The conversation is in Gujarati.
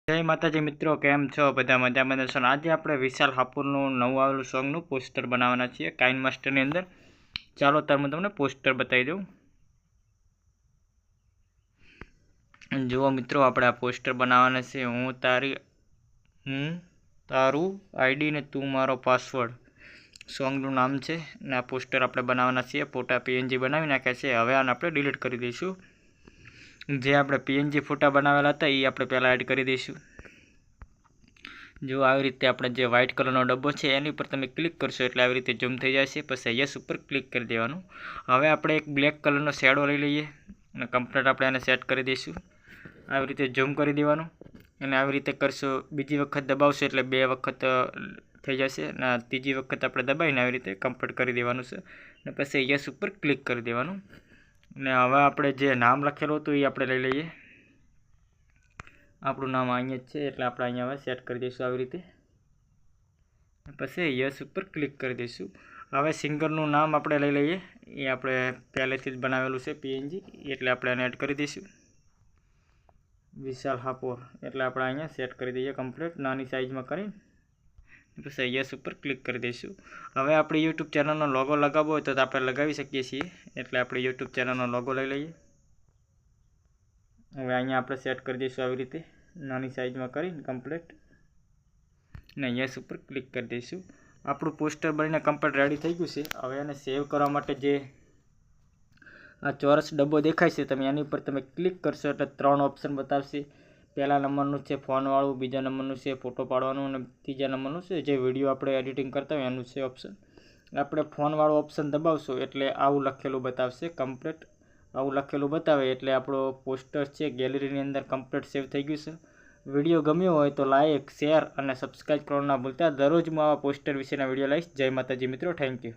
જય માતાજી મિત્રો, કેમ છો? બધા મજામાં છો? આજે આપણે વિશાલ હાપુરનું નવું આવેલું સોંગનું પોસ્ટર બનાવવાના છીએ કાઇન માસ્ટરની અંદર. ચાલો તાર હું તમને પોસ્ટર બતાવી દઉં. જુઓ મિત્રો, આપણે આ પોસ્ટર બનાવવાના છે. હું તારું આઈડી ને તું મારો પાસવર્ડ સોંગનું નામ છે ને આ પોસ્ટર આપણે બનાવવાના છીએ. ફોટા પીએનજી બનાવી નાખ્યા છે. હવે આને આપણે ડિલીટ કરી દઈશું. જે આપણે પીએનજી ફોટા બનાવેલા હતા એ આપણે પહેલાં એડ કરી દઈશું. જો આવી રીતે આપણે જે વ્હાઇટ કલરનો ડબ્બો છે એની ઉપર તમે ક્લિક કરશો એટલે આવી રીતે ઝૂમ થઈ જશે. પછી યસ ઉપર ક્લિક કરી દેવાનું. હવે આપણે એક બ્લેક કલરનો શેડો લઈ લઈએ અને કમ્પ્લીટ આપણે એને સેટ કરી દઈશું. આવી રીતે ઝૂમ કરી દેવાનું અને આવી રીતે કરશો. બીજી વખત દબાવશો એટલે 2 વખત થઈ જશે અને ત્રીજી વખત આપણે દબાવીને આવી રીતે કમ્પ્લીટ કરી દેવાનું છે અને પછી યસ ઉપર ક્લિક કરી દેવાનું. અને હવે આપણે જે નામ લખેલું હતું એ આપણે લઈ લઈએ. આપણું નામ અહીંયા જ છે એટલે આપણે અહીંયા હવે સેટ કરી દઈશું આવી રીતે. પછી યસ ઉપર ક્લિક કરી દઈશું. હવે સિંગરનું નામ આપણે લઈ લઈએ. એ આપણે પહેલેથી જ બનાવેલું છે પીએનજી એટલે આપણે એને એડ કરી દઈશું. વિશાલ હાપોર એટલે આપણે અહીંયા સેટ કરી દઈએ કમ્પ્લીટ નાની સાઇઝમાં કરી. પછી યસ ઉપર ક્લિક કરી દઈશું. હવે આપણે યુટ્યુબ ચેનલનો લોગો લગાવવો હોય તો આપણે લગાવી શકીએ છીએ. એટલે આપણે યુટ્યુબ ચેનલનો લોગો લઈ લઈએ. હવે અહીંયા આપણે સેટ કરી દઈશું આવી રીતે નાની સાઇઝમાં કરીને કમ્પ્લીટ ને યસ ઉપર ક્લિક કરી દઈશું. આપણું પોસ્ટર બનીને કમ્પ્લીટ રેડી થઈ ગયું છે. હવે એને સેવ કરવા માટે જે આ ચોરસ ડબ્બો દેખાય છે તમે એની ઉપર તમે ક્લિક કરશો એટલે 3 ઓપ્શન બતાવશે. પહેલા નંબરનું છે ફોનવાળું, બીજા નંબરનું છે ફોટો પાડવાનું અને ત્રીજા નંબરનું છે જે વિડીયો આપણે એડિટિંગ કરતા હોય એનું છે ઓપ્શન. આપણે ફોનવાળું ઓપ્શન દબાવશું એટલે આવું લખેલું બતાવશે કમ્પ્લીટ. આવું લખેલું બતાવે એટલે આપણો પોસ્ટર છે ગેલેરીની અંદર કમ્પ્લીટ સેવ થઈ ગયું છે. વિડીયો ગમ્યો હોય તો લાઇક, શેર અને સબસ્ક્રાઈબ કરવાનું ના ભૂલતા. દરરોજ હું આવા પોસ્ટર વિશેના વિડીયો લઈશ. જય માતાજી મિત્રો, થેન્ક યુ.